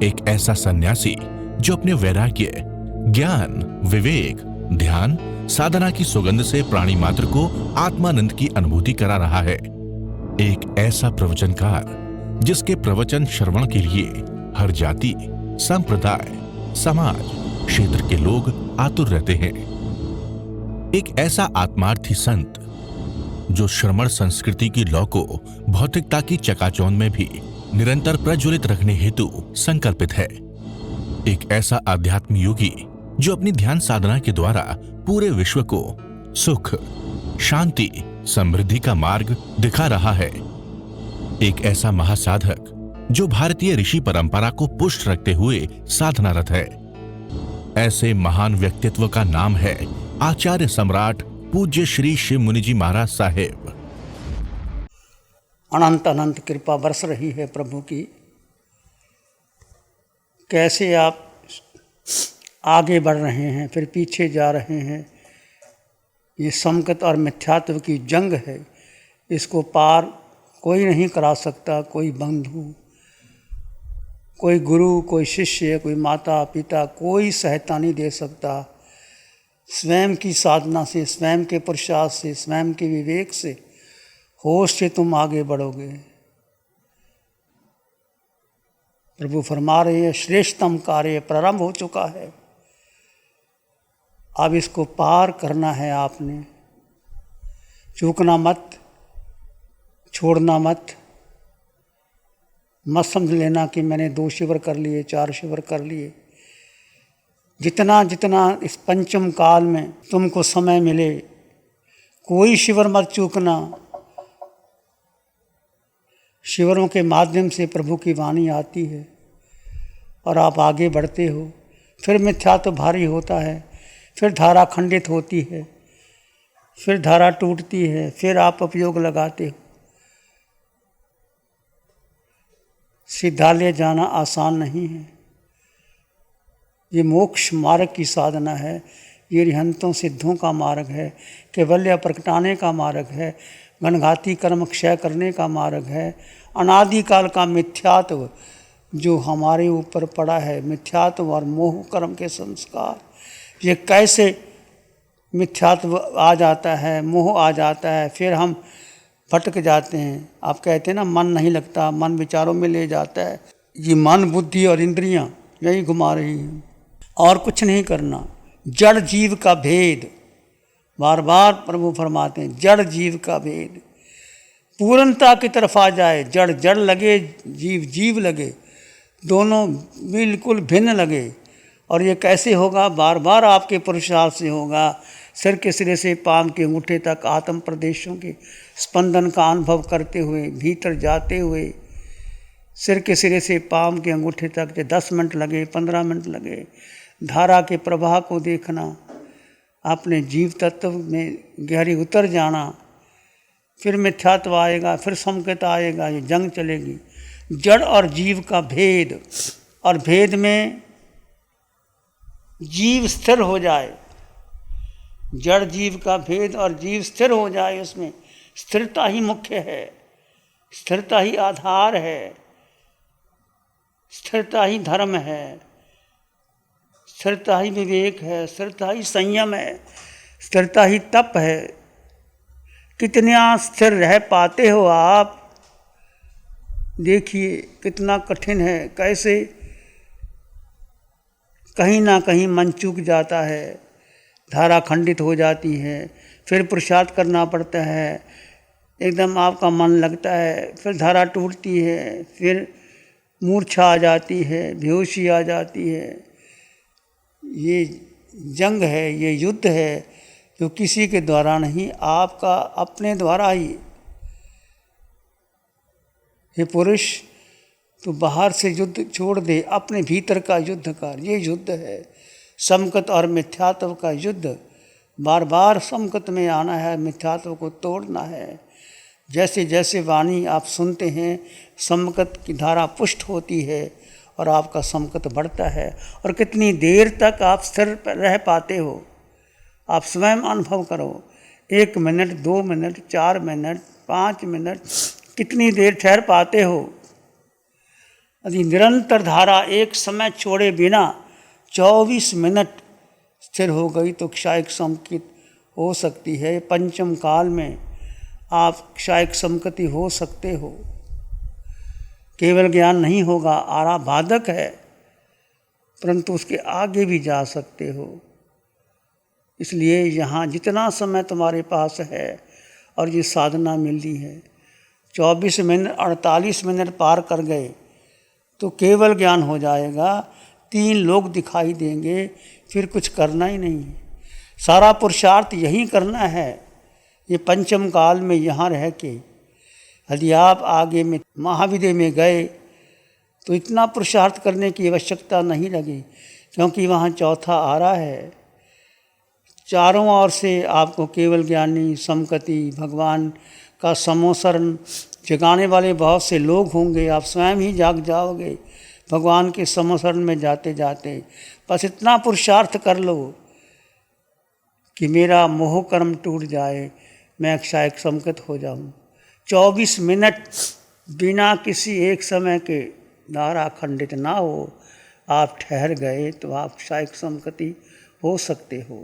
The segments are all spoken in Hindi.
एक ऐसा सन्यासी जो अपने वैराग्य, ज्ञान, विवेक, ध्यान, साधना की सुगंध से प्राणी मात्र को आत्मानंद की अनुभूति करा रहा है। एक ऐसा प्रवचनकार जिसके प्रवचन श्रवण के लिए हर जाति, संप्रदाय, समाज, क्षेत्र के लोग आतुर रहते हैं। एक ऐसा आत्मार्थी संत जो श्रमण संस्कृति की लौ को भौतिकता की चकाचौंध में भी निरंतर प्रज्वलित रखने हेतु संकल्पित है। एक ऐसा आध्यात्म योगी जो अपनी ध्यान साधना के द्वारा पूरे विश्व को सुख, शांति, समृद्धि का मार्ग दिखा रहा है। एक ऐसा महासाधक जो भारतीय ऋषि परंपरा को पुष्ट रखते हुए साधनारत है। ऐसे महान व्यक्तित्व का नाम है आचार्य सम्राट पूज्य श्री शिव मुनि जी महाराज साहेब। अनंत अनंत कृपा बरस रही है प्रभु की। कैसे आप आगे बढ़ रहे हैं, फिर पीछे जा रहे हैं। ये समकत और मिथ्यात्व की जंग है, इसको पार कोई नहीं करा सकता। कोई बंधु, कोई गुरु, कोई शिष्य, कोई माता पिता, कोई सहायता नहीं दे सकता। स्वयं की साधना से, स्वयं के पुरुषार्थ से, स्वयं के विवेक से, होश से तुम आगे बढ़ोगे। प्रभु फरमा रहे हैं श्रेष्ठतम कार्य प्रारंभ हो चुका है, अब इसको पार करना है आपने। चूकना मत, छोड़ना मत। मत समझ लेना कि मैंने 2 शिविर कर लिए, 4 शिविर कर लिए। जितना जितना इस पंचम काल में तुमको समय मिले, कोई शिविर मत चूकना। शिविरों के माध्यम से प्रभु की वाणी आती है और आप आगे बढ़ते हो। फिर मिथ्यात्व भारी होता है, फिर धारा खंडित होती है, फिर धारा टूटती है, फिर आप उपयोग लगाते हो। सिद्धालय जाना आसान नहीं है। ये मोक्ष मार्ग की साधना है, ये रिहंतों सिद्धों का मार्ग है, कैवल्य प्रगटाने का मार्ग है, गणघाती कर्म क्षय करने का मार्ग है। अनादिकाल का मिथ्यात्व जो हमारे ऊपर पड़ा है, मिथ्यात्व और मोह कर्म के संस्कार, ये कैसे मिथ्यात्व आ जाता है, मोह आ जाता है, फिर हम भटक जाते हैं। आप कहते हैं ना मन नहीं लगता, मन विचारों में ले जाता है। ये मन, बुद्धि और इंद्रियां यही घुमा रही हैं और कुछ नहीं करना। जड़ जीव का भेद, बार बार प्रभु फरमाते हैं, जड़ जीव का भेद पूर्णता की तरफ आ जाए। जड़ जड़ लगे, जीव जीव लगे, दोनों बिल्कुल भिन्न लगे। और ये कैसे होगा? बार बार आपके पुरुषार्थ से होगा। सिर के सिरे से पांव के अंगूठे तक आत्म प्रदेशों के स्पंदन का अनुभव करते हुए, भीतर जाते हुए, सिर के सिरे से पांव के अंगूठे तक 10 मिनट लगे, 15 मिनट लगे, धारा के प्रवाह को देखना, अपने जीव तत्व में गहरी उतर जाना। फिर मिथ्यात्व आएगा, फिर समकत आएगा, ये जंग चलेगी। जड़ और जीव का भेद, और भेद में जीव स्थिर हो जाए। जड़ जीव का भेद और जीव स्थिर हो जाए, उसमें स्थिरता ही मुख्य है, स्थिरता ही आधार है, स्थिरता ही धर्म है, स्थिरता ही विवेक है, स्थिरता ही संयम है, स्थिरता ही तप है। कितना स्थिर रह पाते हो आप, देखिए कितना कठिन है। कैसे कहीं ना कहीं मन चूक जाता है, धारा खंडित हो जाती है, फिर पुरुषार्थ करना पड़ता है, एकदम आपका मन लगता है, फिर धारा टूटती है, फिर मूर्छा आ जाती है, बेहोशी आ जाती है। ये जंग है, ये युद्ध है जो किसी के द्वारा नहीं, आपका अपने द्वारा ही। हे पुरुष, तो बाहर से युद्ध छोड़ दे, अपने भीतर का युद्ध कर। ये युद्ध है समकत और मिथ्यात्व का युद्ध। बार बार समकत में आना है, मिथ्यात्व को तोड़ना है। जैसे जैसे वाणी आप सुनते हैं, समकत की धारा पुष्ट होती है और आपका समकत बढ़ता है। और कितनी देर तक आप स्थिर रह पाते हो, आप स्वयं अनुभव करो। 1 मिनट, 2 मिनट, 4 मिनट, 5 मिनट, कितनी देर ठहर पाते हो? यदि निरंतर धारा एक समय छोड़े बिना 24 मिनट स्थिर हो गई तो क्षायिक संकित हो सकती है। पंचम काल में आप क्षायिक संकति हो सकते हो। केवल ज्ञान नहीं होगा, आराबाधक है, परंतु उसके आगे भी जा सकते हो। इसलिए यहाँ जितना समय तुम्हारे पास है और ये साधना मिली है, 24 मिनट 48 मिनट पार कर गए तो केवल ज्ञान हो जाएगा। 3 लोग दिखाई देंगे, फिर कुछ करना ही नहीं है। सारा पुरुषार्थ यही करना है, ये पंचम काल में यहाँ रह के। यदि आप आगे में महाविद्या में गए तो इतना पुरुषार्थ करने की आवश्यकता नहीं लगी, क्योंकि वहाँ चौथा आ रहा है। चारों ओर से आपको केवल ज्ञानी, समकति, भगवान का समोसरण जगाने वाले बहुत से लोग होंगे। आप स्वयं ही जाग जाओगे भगवान के समोसरण में जाते जाते। बस इतना पुरुषार्थ कर लो कि मेरा मोह कर्म टूट जाए, मैं क्षायिक संकत हो जाऊं। 24 मिनट बिना किसी एक समय के धारा खंडित ना हो, आप ठहर गए तो आप क्षायिक संकति हो सकते हो।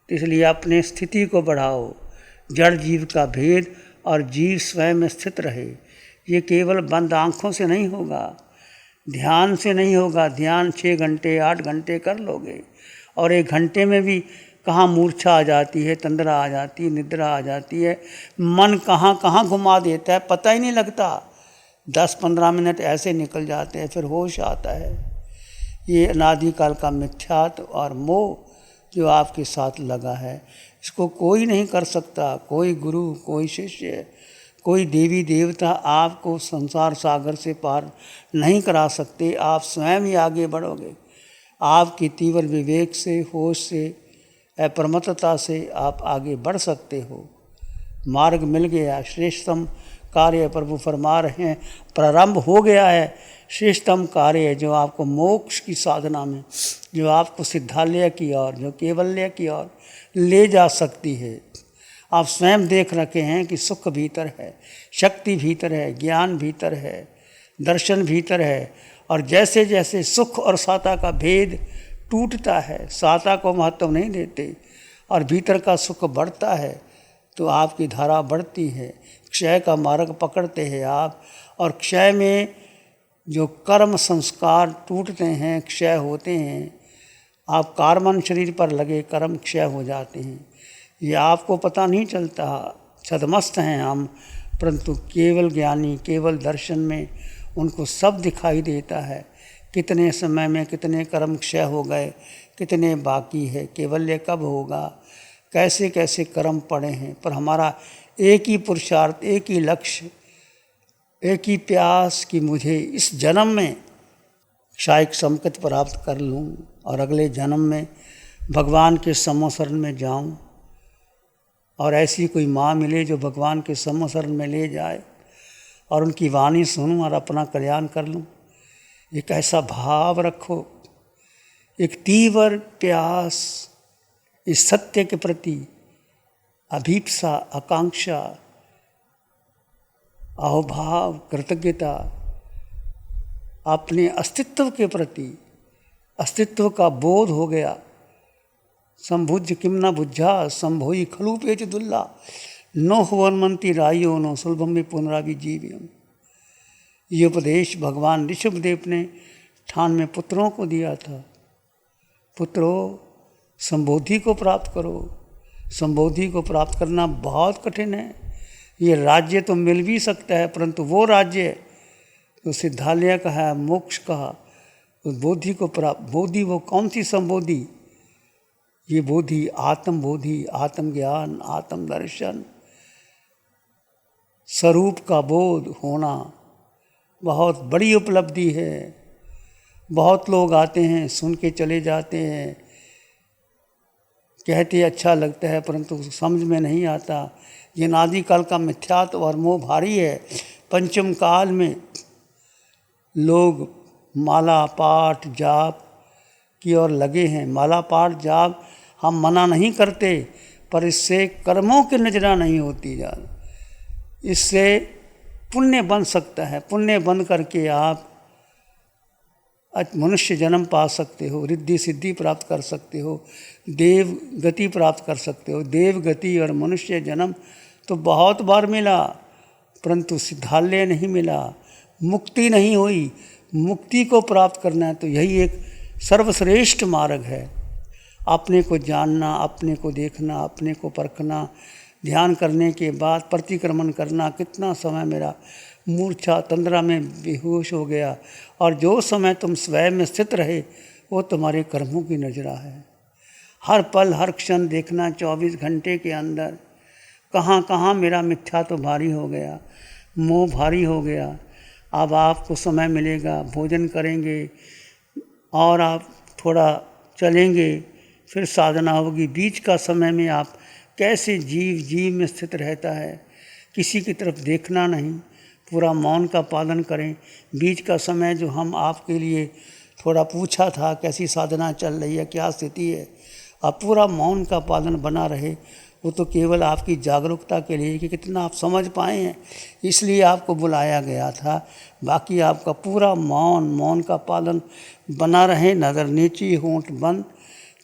तो इसलिए अपने स्थिति को बढ़ाओ। जड़ जीव का भेद और जीव स्वयं में स्थित रहे। ये केवल बंद आँखों से नहीं होगा, ध्यान से नहीं होगा। ध्यान 6 घंटे 8 घंटे कर लोगे और 1 घंटे में भी कहाँ मूर्छा आ जाती है, तंद्रा आ जाती है, निद्रा आ जाती है, मन कहाँ कहाँ घुमा देता है, पता ही नहीं लगता। 10-15 मिनट ऐसे निकल जाते हैं, फिर होश आता है। ये अनादिकाल का मिथ्यात्व और मोह जो आपके साथ लगा है, इसको कोई नहीं कर सकता। कोई गुरु, कोई शिष्य, कोई देवी देवता आपको संसार सागर से पार नहीं करा सकते। आप स्वयं ही आगे बढ़ोगे। आपकी तीव्र विवेक से, होश से, अप्रमत्तता से आप आगे बढ़ सकते हो। मार्ग मिल गया। श्रेष्ठतम कार्य प्रभु फरमा रहे हैं, प्रारंभ हो गया है। श्रेष्ठतम कार्य जो आपको मोक्ष की साधना में, जो आपको सिद्धालय की ओर, जो केवल्य की ओर ले जा सकती है। आप स्वयं देख रखे हैं कि सुख भीतर है, शक्ति भीतर है, ज्ञान भीतर है, दर्शन भीतर है। और जैसे जैसे सुख और साता का भेद टूटता है, साता को महत्व नहीं देते और भीतर का सुख बढ़ता है, तो आपकी धारा बढ़ती है। क्षय का मार्ग पकड़ते हैं आप, और क्षय में जो कर्म संस्कार टूटते हैं, क्षय होते हैं। आप कार्बन शरीर पर लगे कर्म क्षय हो जाते हैं। ये आपको पता नहीं चलता, छदमस्त हैं हम, परंतु केवल ज्ञानी, केवल दर्शन में उनको सब दिखाई देता है। कितने समय में कितने कर्म क्षय हो गए, कितने बाकी है, केवल्य कब होगा, कैसे कैसे कर्म पड़े हैं। पर हमारा एक ही पुरुषार्थ, एक ही लक्ष्य, एक ही प्यास कि मुझे इस जन्म में क्षायिक संकट प्राप्त कर लूँ और अगले जन्म में भगवान के समोसरण में जाऊँ, और ऐसी कोई माँ मिले जो भगवान के समोसरण में ले जाए और उनकी वाणी सुनूं और अपना कल्याण कर लूँ। एक ऐसा भाव रखो, एक तीव्र प्यास इस सत्य के प्रति, अभीप्सा, आकांक्षा, अहोभाव, कृतज्ञता, अपने अस्तित्व के प्रति अस्तित्व का बोध हो गया। संभुज किम न बुझा संभोई खलु पेच दुल्ला नो हुवनमंती रायो नो सुलभम में पुनरावि जीव्यम। ये उपदेश भगवान ऋषभदेव ने 98 पुत्रों को दिया था। पुत्रों, संबोधि को प्राप्त करो। संबोधि को प्राप्त करना बहुत कठिन है। ये राज्य तो मिल भी सकता है, परंतु वो राज्य तो सिद्धालय का है, मोक्ष का, उस बोधि को प्राप्त। बोधि वो कौन सी संबोधि? ये बोधि आत्मबोधि, आत्मज्ञान, आत्मदर्शन, स्वरूप का बोध होना बहुत बड़ी उपलब्धि है। बहुत लोग आते हैं, सुन के चले जाते हैं, कहते अच्छा लगता है, परंतु समझ में नहीं आता। ये नादिकाल का मिथ्यात्व और मोह भारी है। पंचम काल में लोग माला पाठ जाप की ओर लगे हैं। माला पाठ जाप हम मना नहीं करते, पर इससे कर्मों की नजरा नहीं होती जान। इससे पुण्य बन सकता है। पुण्य बन करके आप मनुष्य जन्म पा सकते हो, रिद्धि सिद्धि प्राप्त कर सकते हो, देव गति प्राप्त कर सकते हो। देव गति और मनुष्य जन्म तो बहुत बार मिला, परंतु सिद्धालय नहीं मिला, मुक्ति नहीं हुई। मुक्ति को प्राप्त करना है तो यही एक सर्वश्रेष्ठ मार्ग है। अपने को जानना, अपने को देखना, अपने को परखना, ध्यान करने के बाद प्रतिक्रमण करना। कितना समय मेरा मूर्छा तंद्रा में बेहोश हो गया, और जो समय तुम स्वयं में स्थित रहे वो तुम्हारे कर्मों की नजरा है। हर पल हर क्षण देखना, 24 घंटे के अंदर कहाँ कहाँ मेरा मिथ्या तो भारी हो गया, मोह भारी हो गया। अब आपको समय मिलेगा, भोजन करेंगे और आप थोड़ा चलेंगे, फिर साधना होगी। बीच का समय में आप कैसे जीव में स्थित रहता है, किसी की तरफ देखना नहीं, पूरा मौन का पालन करें। बीच का समय जो हम आपके लिए थोड़ा पूछा था कैसी साधना चल रही है, क्या स्थिति है, आप पूरा मौन का पालन बना रहे। वो तो केवल आपकी जागरूकता के लिए कि कितना आप समझ पाए हैं, इसलिए आपको बुलाया गया था। बाकी आपका पूरा मौन का पालन बना रहे, नज़र नीची, होंठ बंद,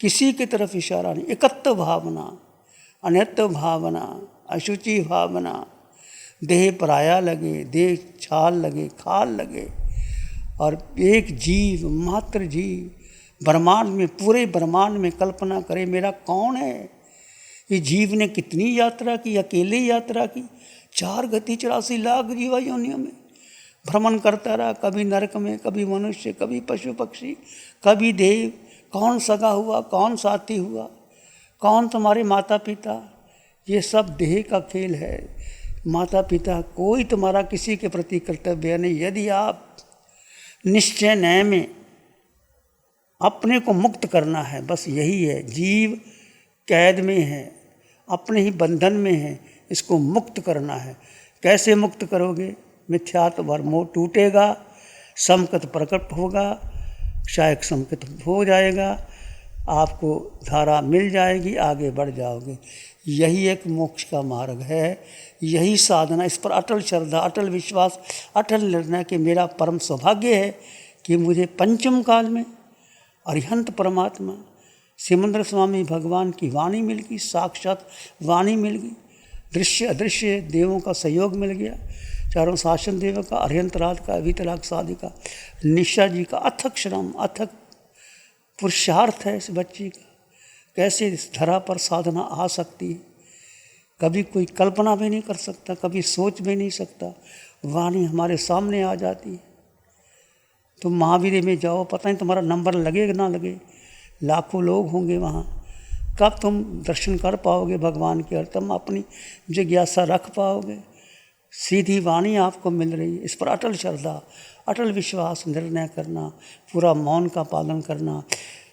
किसी की तरफ इशारा नहीं। एकत्व भावना, अनित्य भावना, अशुचि भावना, देह पराया लगे, देह छाल लगे, खाल लगे, और एक जीव, मात्र जीव ब्रह्मांड में, पूरे ब्रह्मांड में कल्पना करे मेरा कौन है। ये जीव ने कितनी यात्रा की, अकेले यात्रा की, 4 गति 84 लाख जीवा योनियों में भ्रमण करता रहा, कभी नरक में, कभी मनुष्य, कभी पशु पक्षी, कभी देव। कौन सगा हुआ, कौन साथी हुआ, कौन तुम्हारे माता पिता, ये सब देह का खेल है। माता पिता कोई तुम्हारा किसी के प्रति कर्तव्य नहीं। यदि आप निश्चय नय में अपने को मुक्त करना है, बस यही है। जीव कैद में है, अपने ही बंधन में है, इसको मुक्त करना है। कैसे मुक्त करोगे? मिथ्यात्व भरमोह टूटेगा, समकत प्रकट होगा, क्षायक समकत हो जाएगा, आपको धारा मिल जाएगी, आगे बढ़ जाओगे। यही एक मोक्ष का मार्ग है, यही साधना। इस पर अटल श्रद्धा, अटल विश्वास, अटल निर्णय कि मेरा परम सौभाग्य है कि मुझे पंचम काल में अरिहंत परमात्मा सिमंदर स्वामी भगवान की वाणी मिल गई, साक्षात वाणी मिल गई। दृश्य अदृश्य देवों का सहयोग मिल गया, चारों शासन देवों का, अरिहंत रात का, वीतराग साधि का, निशा जी का अथक श्रम, अथक पुरुषार्थ है इस बच्ची का। कैसे इस धरा पर साधना आ सकती है, कभी कोई कल्पना भी नहीं कर सकता, कभी सोच भी नहीं सकता। वाणी हमारे सामने आ जाती है। तुम महावीर में जाओ, पता नहीं तुम्हारा नंबर लगे ना लगे, लाखों लोग होंगे वहाँ, कब तुम दर्शन कर पाओगे भगवान के, और तुम अपनी जिज्ञासा रख पाओगे। सीधी वाणी आपको मिल रही है। इस पर अटल श्रद्धा, अटल विश्वास, निर्णय करना, पूरा मौन का पालन करना,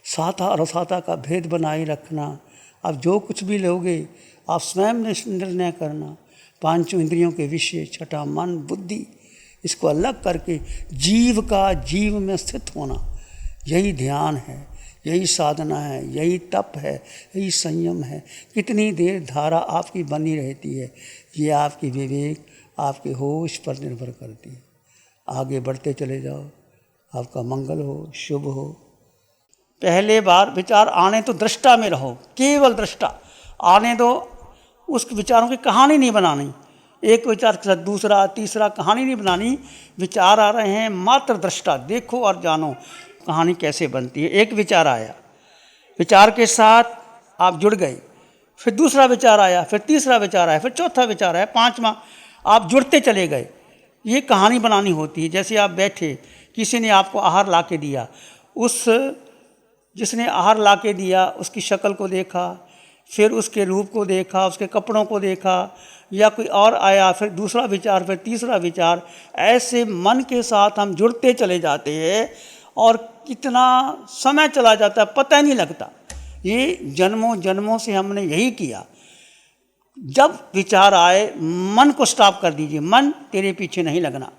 साता और असाता का भेद बनाए रखना। अब जो कुछ भी लोगे आप स्वयं निर्णय करना। 5 इंद्रियों के विषय, छठा मन बुद्धि, इसको अलग करके जीव का जीव में स्थित होना, यही ध्यान है, यही साधना है, यही तप है, यही संयम है। कितनी देर धारा आपकी बनी रहती है, ये आपकी विवेक, आपके होश पर निर्भर करती है। आगे बढ़ते चले जाओ, आपका मंगल हो, शुभ हो। पहले बार विचार आने तो दृष्टा में रहो, केवल दृष्टा आने दो। उस विचारों की कहानी नहीं बनानी, एक विचार के साथ दूसरा तीसरा कहानी नहीं बनानी। विचार आ रहे हैं, मात्र दृष्टा, देखो और जानो कहानी कैसे बनती है। एक विचार आया, विचार के साथ आप जुड़ गए, फिर दूसरा विचार आया, फिर तीसरा विचार आया, फिर चौथा विचार आया, 5वां, आप जुड़ते चले गए। ये कहानी बनानी होती है। जैसे आप बैठे, किसी ने आपको आहार ला के दिया, उस जिसने आहार ला के दिया उसकी शक्ल को देखा, फिर उसके रूप को देखा, उसके कपड़ों को देखा, या कोई और आया, फिर दूसरा विचार, फिर तीसरा विचार। ऐसे मन के साथ हम जुड़ते चले जाते हैं और कितना समय चला जाता है पता ही नहीं लगता। ये जन्मों जन्मों से हमने यही किया। जब विचार आए, मन को स्टॉप कर दीजिए। मन तेरे पीछे नहीं लगना,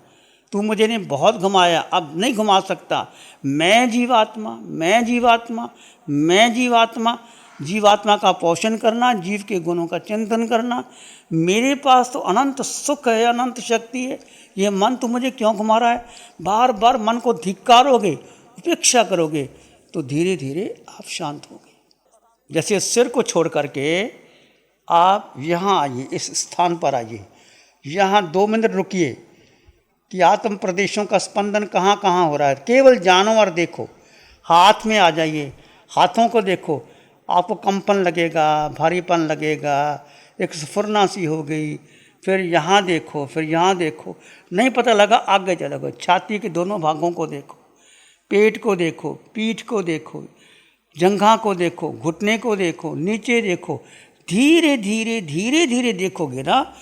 तू मुझे ने बहुत घुमाया, अब नहीं घुमा सकता। मैं जीवात्मा, मैं जीवात्मा, मैं जीवात्मा। जीवात्मा का पोषण करना, जीव के गुणों का चिंतन करना। मेरे पास तो अनंत सुख है, अनंत शक्ति है, ये मन तो मुझे क्यों घुमा रहा है। बार बार मन को धिक्कारोगे उपेक्षा करोगे तो धीरे धीरे आप शांत होगे। जैसे सिर को छोड़ करके आप यहाँ आइए, इस स्थान पर आइए, यहाँ 2 मिनट रुकिए कि आत्म प्रदेशों का स्पंदन कहाँ कहाँ हो रहा है। केवल जानो और देखो। हाथ में आ जाइए, हाथों को देखो, आपको कंपन लगेगा, भारीपन लगेगा, एक स्फुरना सी हो गई। फिर यहाँ देखो, फिर यहाँ देखो, नहीं पता लगा आगे चलोगे। छाती के दोनों भागों को देखो, पेट को देखो, पीठ को देखो, जंघा को देखो, घुटने को देखो, नीचे देखो। धीरे धीरे धीरे धीरे देखोगे ना,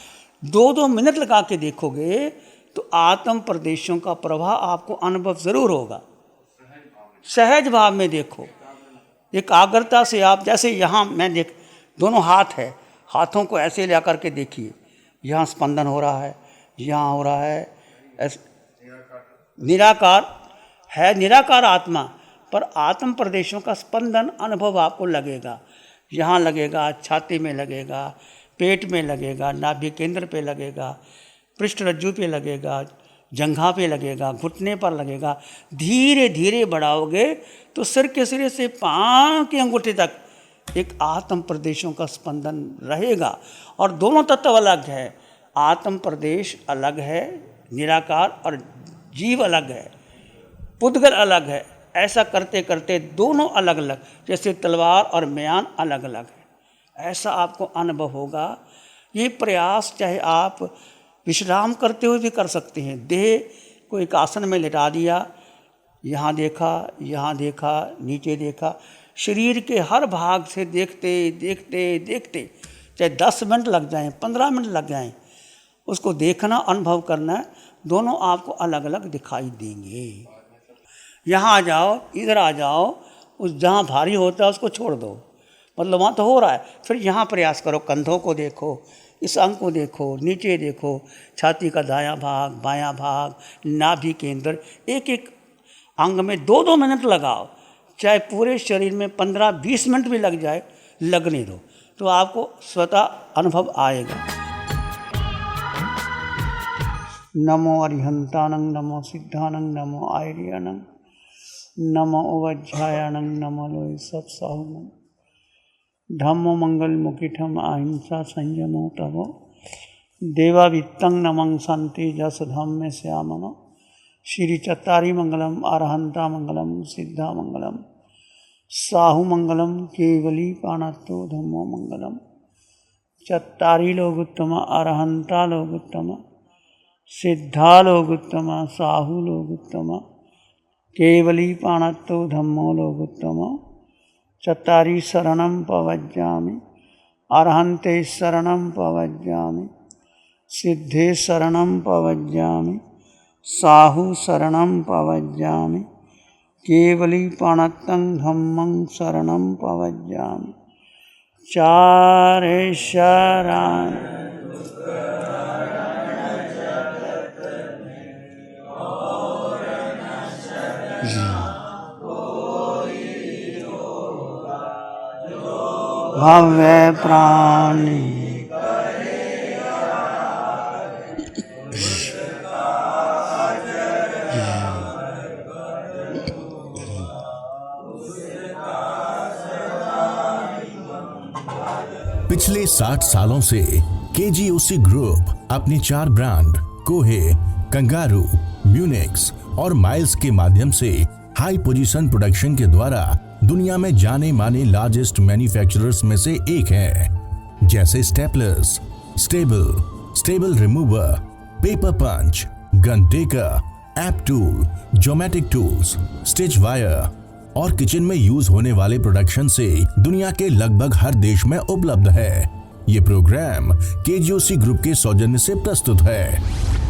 2-2 मिनट लगा के देखोगे तो आत्म प्रदेशों का प्रभाव आपको अनुभव जरूर होगा। सहज भाव में देखो, एकाग्रता से आप, जैसे यहाँ मैं देख, दोनों हाथ है, हाथों को ऐसे ले करके देखिए, यहाँ स्पंदन हो रहा है, यहाँ हो रहा है, ऐसे निराकार है, निराकार आत्मा, पर आत्म प्रदेशों का स्पंदन अनुभव आपको लगेगा। यहाँ लगेगा, छाती में लगेगा, पेट में लगेगा, नाभि केंद्र पे लगेगा, पृष्ठ रज्जु पे लगेगा, जंघा पे लगेगा, घुटने पर लगेगा। धीरे धीरे बढ़ाओगे तो सिर के सिरे से पाँव के अंगूठे तक एक आत्म प्रदेशों का स्पंदन रहेगा। और दोनों तत्व अलग है, आत्म प्रदेश अलग है निराकार, और जीव अलग है, पुद्गल अलग है। ऐसा करते करते दोनों अलग अलग, जैसे तलवार और म्यान अलग अलग है, ऐसा आपको अनुभव होगा। ये प्रयास चाहे आप विश्राम करते हुए भी कर सकते हैं। देह को एक आसन में लिटा दिया, यहाँ देखा, यहाँ देखा, नीचे देखा, शरीर के हर भाग से देखते देखते देखते, चाहे 10 मिनट लग जाएं, 15 मिनट लग जाएं, उसको देखना, अनुभव करना, दोनों आपको अलग अलग दिखाई देंगे। यहाँ आ जाओ, इधर आ जाओ, उस जहाँ भारी होता है उसको छोड़ दो, मतलब वहाँ तो हो रहा है। फिर यहाँ प्रयास करो, कंधों को देखो, इस अंग को देखो, नीचे देखो, छाती का दायां भाग, बायां भाग, नाभि केंद्र, एक एक अंग में 2-2 मिनट लगाओ। चाहे पूरे शरीर में 15-20 मिनट भी लग जाए, लगने दो, तो आपको स्वतः अनुभव आएगा। नमो अरिहंतानं, नमो सिद्धानं, नमो आयर्यानं, नमो उवज्झायानं, नमो लोय सत्साहुनं, धम्मो मंगल मुकिठम अहिंसा संयमो तवो, देवावित्तं नमं शांति जस धम्मे श्यामनो, श्री चत्तारी मंगलम, अरहंता मंगलम, सिद्धा मंगलम, साहु मंगलम, केवली पाणत्तो धम्मो मंगलम। चत्तारी लोगुत्तम, अरहंता लोगुत्तम, सिद्धा लोगुत्तम, साहु लोगुत्तम, केवली पाणत्तो धम्मो लोगुत्तम। चत्तारी शरणं पवज्जामि, अरहन्ते शरणं पवज्जामि, सिद्धे शरणं पवज्जामि, साहु शरणं पवज्जामि, केवली पाणत्तं धम्मं शरणं पवज्जामि। चारे शरण भव्य प्राणी पिछले 60 सालों से केजीओसी ग्रुप अपने 4 ब्रांड कोहे, कंगारू, म्यूनिक्स और माइल्स के माध्यम से हाई पोजीशन प्रोडक्शन के द्वारा दुनिया में जाने माने लार्जेस्ट मैन्युफैक्चरर्स में से एक है। जैसे staplers, stable remover, paper punch, gun tacker, app tool, geometric tools, stitch wire और किचन में यूज होने वाले प्रोडक्शन से दुनिया के लगभग हर देश में उपलब्ध है। ये प्रोग्राम केजीओसी ग्रुप के सौजन्य से प्रस्तुत है।